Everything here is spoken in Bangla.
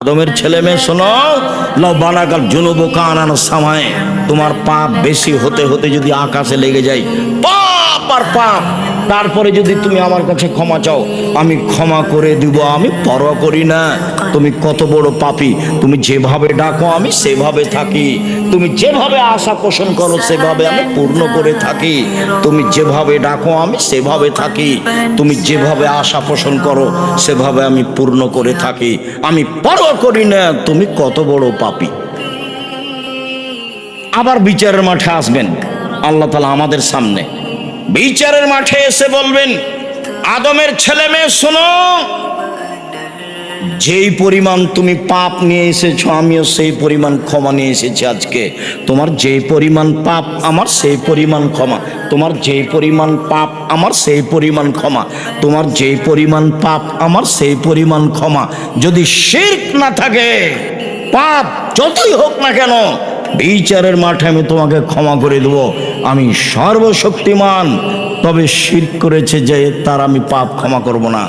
আদমের ছেলে মেয়ে শোনো, লাউ বালাগাল জুনুবু কানান সামায়ে, তোমার পাপ বেশি হতে হতে যদি আকাশে লেগে যায়, পাপ আর পাপ, তারপরে যদি তুমি আমার কাছে ক্ষমা চাও, আমি ক্ষমা করে দিব, আমি পরোয়া করি না তুমি কত বড় পাপী। তুমি যেভাবে ডাকো আমি সেভাবে থাকি, তুমি যেভাবে আশা পোষণ করো সেভাবে আমি পূর্ণ করে থাকি, তুমি যেভাবে ডাকো আমি সেভাবে থাকি, তুমি যেভাবে আশা পোষণ করো সেভাবে আমি পূর্ণ করে থাকি, আমি পরোয়া করি না তুমি কত বড় পাপী। আবার বিচারের মাঠে আসবেন আল্লাহ তাআলা আমাদের সামনে, বিচারের মাঠে এসে বলবেন, আদমের ছেলে মেয়ে শোনো, যেই পরিমাণ তুমি পাপ নিয়ে এসেছো আমিও সেই পরিমাণ ক্ষমা নিয়ে এসেছি আজকে। তোমার যেই পরিমাণ পাপ আমার সেই পরিমাণ ক্ষমা, তোমার যেই পরিমাণ পাপ আমার সেই পরিমাণ ক্ষমা, তোমার যেই পরিমাণ পাপ আমার সেই পরিমাণ ক্ষমা। যদি শিরক না থাকে, পাপ যতই হোক না কেন, বিচারের মাঠে আমি তোমাকে ক্ষমা করে দেব, আমি সর্বশক্তিমান। তবে শিরক করেছে যে তার আমি পাপ ক্ষমা করব না।